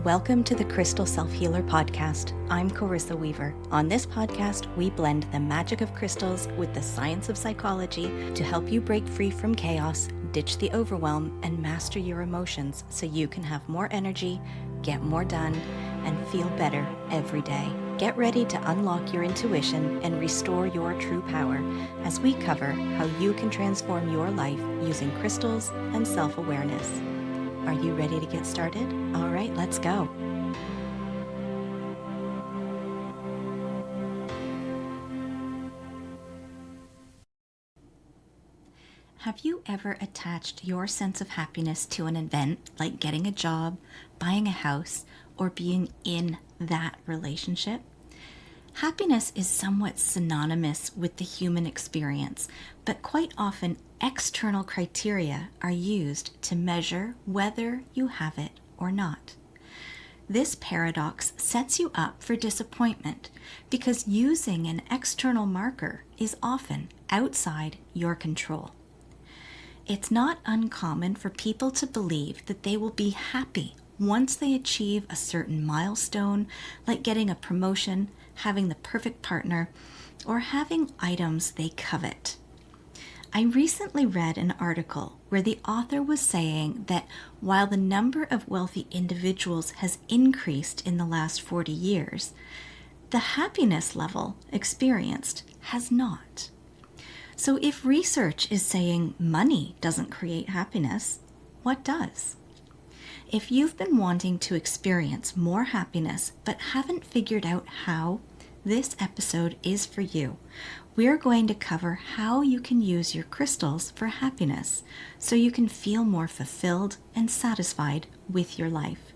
Welcome to the Crystal Self-Healer Podcast. I'm Carissa Weaver. On this podcast, we blend the magic of crystals with the science of psychology to help you break free from chaos, ditch the overwhelm, and master your emotions so you can have more energy, get more done, and feel better every day. Get ready to unlock your intuition and restore your true power as we cover how you can transform your life using crystals and self-awareness. Are you ready to get started? All right, let's go. Have you ever attached your sense of happiness to an event like getting a job, buying a house, or being in that relationship? Happiness is somewhat synonymous with the human experience, but quite often external criteria are used to measure whether you have it or not. This paradox sets you up for disappointment because using an external marker is often outside your control. It's not uncommon for people to believe that they will be happy once they achieve a certain milestone, like getting a promotion, having the perfect partner, or having items they covet. I recently read an article where the author was saying that while the number of wealthy individuals has increased in the last 40 years, the happiness level experienced has not. So if research is saying money doesn't create happiness, what does? If you've been wanting to experience more happiness but haven't figured out how, this episode is for you. We're going to cover how you can use your crystals for happiness so you can feel more fulfilled and satisfied with your life.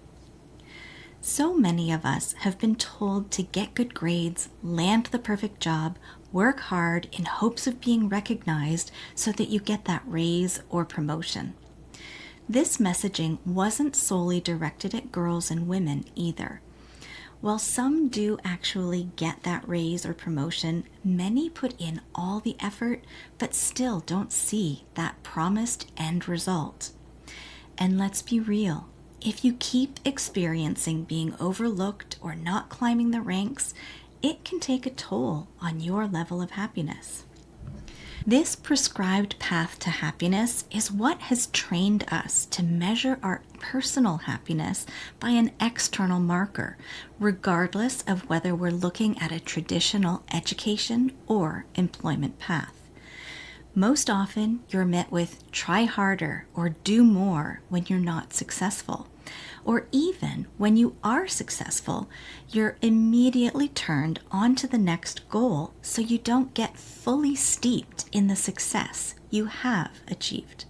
So many of us have been told to get good grades, land the perfect job, work hard in hopes of being recognized so that you get that raise or promotion. This messaging wasn't solely directed at girls and women either. While some do actually get that raise or promotion, many put in all the effort but still don't see that promised end result. And let's be real, if you keep experiencing being overlooked or not climbing the ranks, it can take a toll on your level of happiness. This prescribed path to happiness is what has trained us to measure our personal happiness by an external marker, regardless of whether we're looking at a traditional education or employment path. Most often, you're met with try harder or do more when you're not successful. Or even when you are successful, you're immediately turned on to the next goal so you don't get fully steeped in the success you have achieved.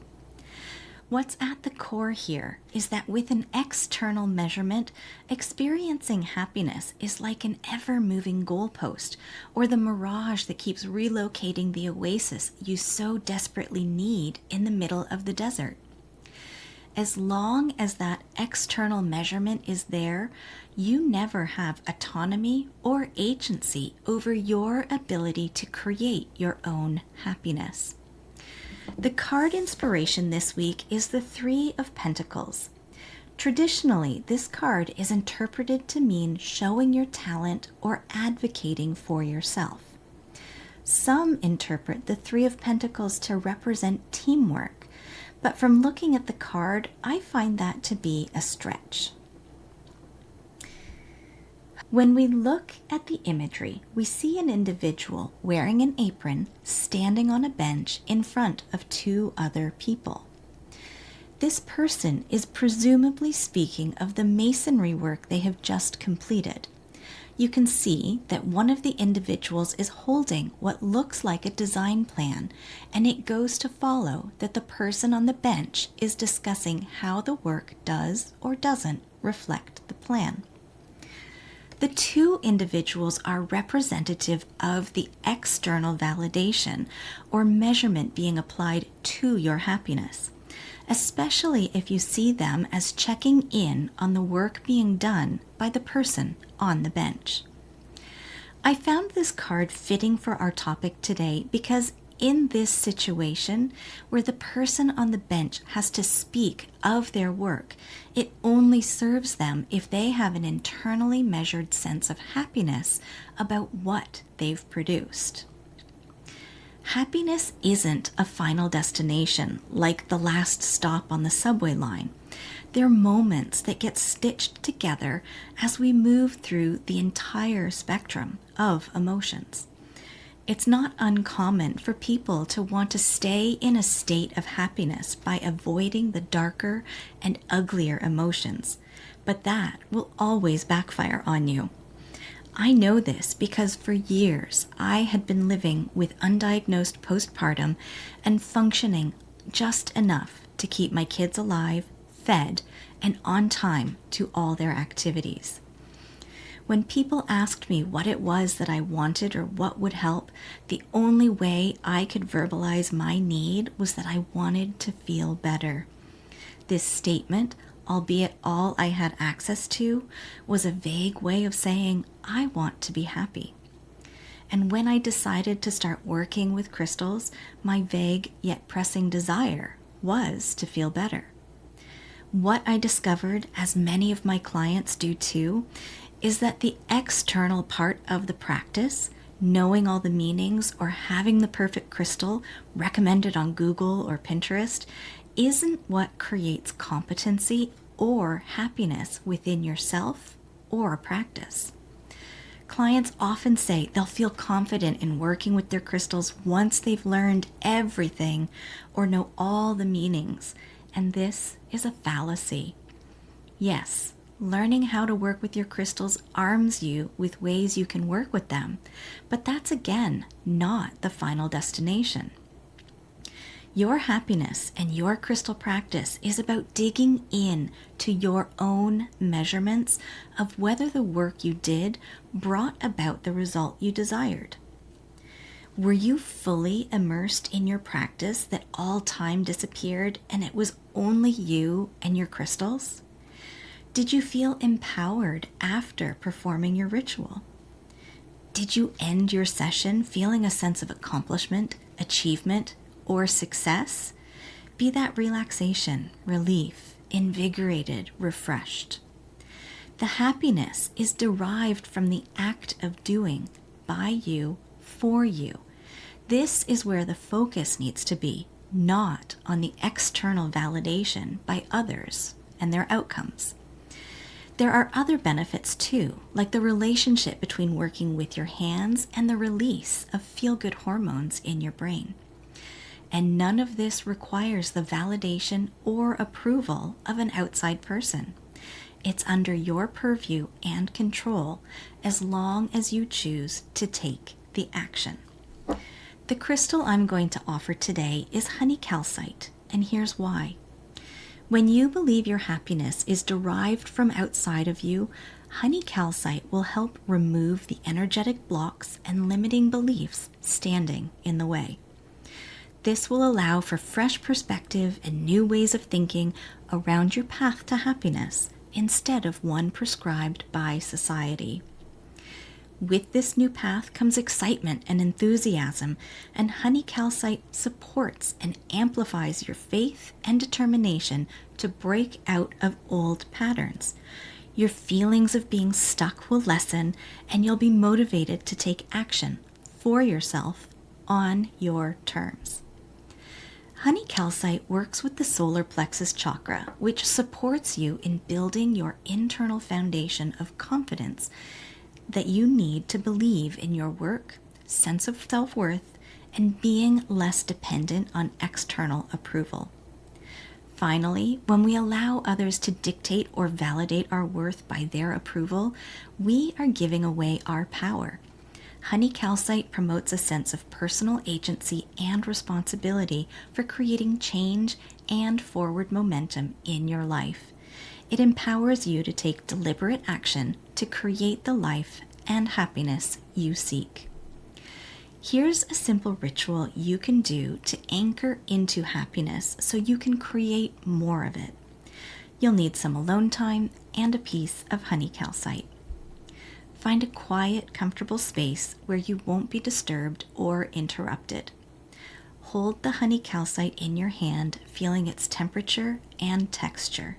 What's at the core here is that with an external measurement, experiencing happiness is like an ever-moving goalpost or the mirage that keeps relocating the oasis you so desperately need in the middle of the desert. As long as that external measurement is there, you never have autonomy or agency over your ability to create your own happiness. The card inspiration this week is the Three of Pentacles. Traditionally, this card is interpreted to mean showing your talent or advocating for yourself. Some interpret the Three of Pentacles to represent teamwork, but from looking at the card, I find that to be a stretch. When we look at the imagery, we see an individual wearing an apron standing on a bench in front of two other people. This person is presumably speaking of the masonry work they have just completed. You can see that one of the individuals is holding what looks like a design plan, and it goes to follow that the person on the bench is discussing how the work does or doesn't reflect the plan. The two individuals are representative of the external validation or measurement being applied to your happiness, especially if you see them as checking in on the work being done by the person on the bench. I found this card fitting for our topic today because in this situation where the person on the bench has to speak of their work, it only serves them if they have an internally measured sense of happiness about what they've produced. Happiness isn't a final destination like the last stop on the subway line. They're moments that get stitched together as we move through the entire spectrum of emotions. It's not uncommon for people to want to stay in a state of happiness by avoiding the darker and uglier emotions, but that will always backfire on you. I know this because for years I had been living with undiagnosed postpartum and functioning just enough to keep my kids alive, fed, and on time to all their activities. When people asked me what it was that I wanted or what would help, the only way I could verbalize my need was that I wanted to feel better. This statement, albeit all I had access to, was a vague way of saying, I want to be happy. And when I decided to start working with crystals, my vague yet pressing desire was to feel better. What I discovered, as many of my clients do too, is that the external part of the practice, knowing all the meanings or having the perfect crystal recommended on Google or Pinterest, isn't what creates competency or happiness within yourself or a practice. Clients often say they'll feel confident in working with their crystals once they've learned everything or know all the meanings, and this is a fallacy. Yes, learning how to work with your crystals arms you with ways you can work with them, but that's again not the final destination. Your happiness and your crystal practice is about digging in to your own measurements of whether the work you did brought about the result you desired. Were you fully immersed in your practice that all time disappeared and it was only you and your crystals? Did you feel empowered after performing your ritual? Did you end your session feeling a sense of accomplishment, achievement, or success? Be that relaxation, relief, invigorated, refreshed. The happiness is derived from the act of doing by you, for you. This is where the focus needs to be, not on the external validation by others and their outcomes. There are other benefits too, like the relationship between working with your hands and the release of feel-good hormones in your brain. And none of this requires the validation or approval of an outside person. It's under your purview and control as long as you choose to take the action. The crystal I'm going to offer today is honey calcite, and here's why. When you believe your happiness is derived from outside of you, honey calcite will help remove the energetic blocks and limiting beliefs standing in the way. This will allow for fresh perspective and new ways of thinking around your path to happiness instead of one prescribed by society. With this new path comes excitement and enthusiasm, and honey calcite supports and amplifies your faith and determination to break out of old patterns. Your feelings of being stuck will lessen, and you'll be motivated to take action for yourself on your terms. Honey calcite works with the solar plexus chakra, which supports you in building your internal foundation of confidence that you need to believe in your work, sense of self-worth, and being less dependent on external approval. Finally, when we allow others to dictate or validate our worth by their approval, we are giving away our power. Honey calcite promotes a sense of personal agency and responsibility for creating change and forward momentum in your life. It empowers you to take deliberate action to create the life and happiness you seek. Here's a simple ritual you can do to anchor into happiness so you can create more of it. You'll need some alone time and a piece of honey calcite. Find a quiet, comfortable space where you won't be disturbed or interrupted. hold the honey calcite in your hand, feeling its temperature and texture.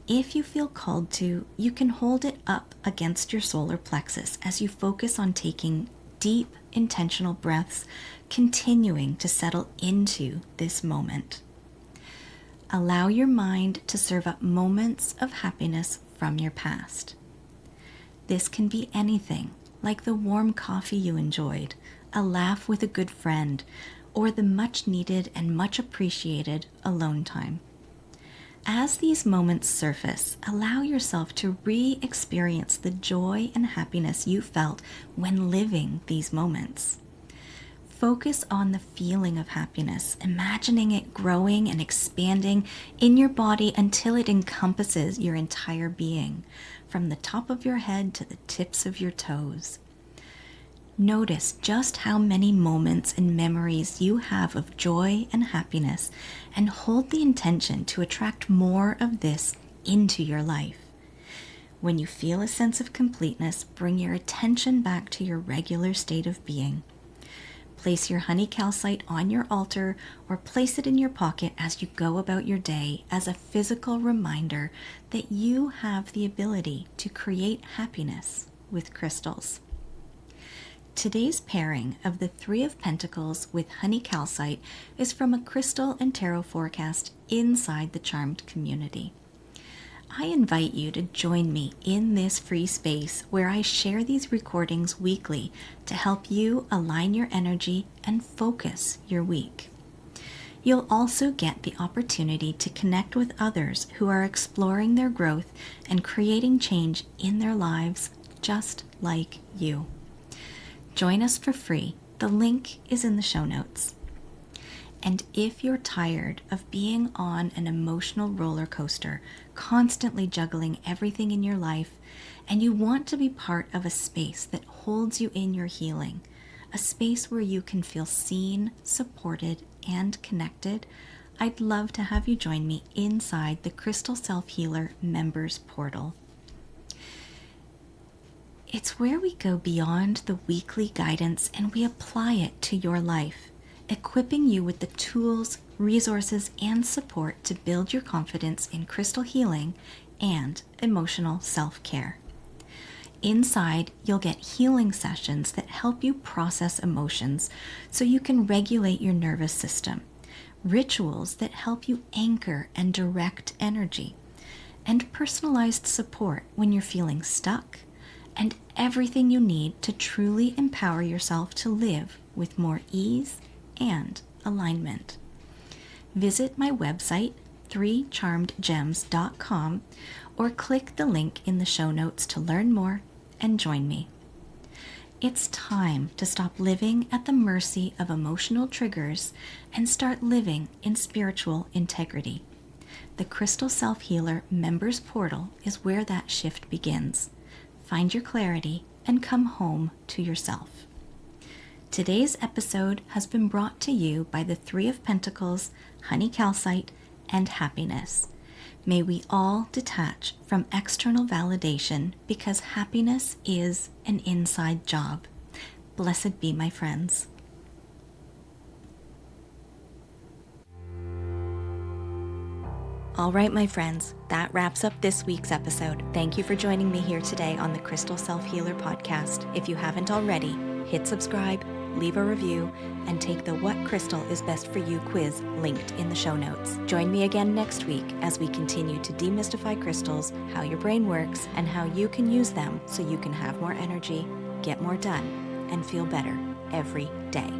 If you feel called to, you can hold it up against your solar plexus as you focus on taking deep, intentional breaths, continuing to settle into this moment. Allow your mind to serve up moments of happiness from your past. This can be anything, like the warm coffee you enjoyed, a laugh with a good friend, or the much needed and much appreciated alone time. As these moments surface, allow yourself to re-experience the joy and happiness you felt when living these moments. Focus on the feeling of happiness, imagining it growing and expanding in your body until it encompasses your entire being, from the top of your head to the tips of your toes. Notice just how many moments and memories you have of joy and happiness, and hold the intention to attract more of this into your life. When you feel a sense of completeness, bring your attention back to your regular state of being. Place your honey calcite on your altar or place it in your pocket as you go about your day as a physical reminder that you have the ability to create happiness with crystals. Today's pairing of the Three of Pentacles with honey calcite is from a crystal and tarot forecast inside the Charmed community. I invite you to join me in this free space where I share these recordings weekly to help you align your energy and focus your week. You'll also get the opportunity to connect with others who are exploring their growth and creating change in their lives just like you. Join us for free. The link is in the show notes. And if you're tired of being on an emotional roller coaster, constantly juggling everything in your life, and you want to be part of a space that holds you in your healing, a space where you can feel seen, supported, and connected, I'd love to have you join me inside the Crystal Self-Healer Members Portal. It's where we go beyond the weekly guidance and we apply it to your life, equipping you with the tools, resources, and support to build your confidence in crystal healing and emotional self-care. Inside, you'll get healing sessions that help you process emotions so you can regulate your nervous system, rituals that help you anchor and direct energy, and personalized support when you're feeling stuck, and everything you need to truly empower yourself to live with more ease and alignment. Visit my website, 3charmedgems.com, or click the link in the show notes to learn more and join me. It's time to stop living at the mercy of emotional triggers and start living in spiritual integrity. The Crystal Self-Healer Members Portal is where that shift begins. Find your clarity and come home to yourself. Today's episode has been brought to you by the Three of Pentacles, honey calcite, and happiness. May we all detach from external validation because happiness is an inside job. Blessed be, my friends. All right, my friends, that wraps up this week's episode. Thank you for joining me here today on the Crystal Self-Healer podcast. If you haven't already, hit subscribe, leave a review, and take the What Crystal is Best for You quiz linked in the show notes. Join me again next week as we continue to demystify crystals, how your brain works, and how you can use them so you can have more energy, get more done, and feel better every day.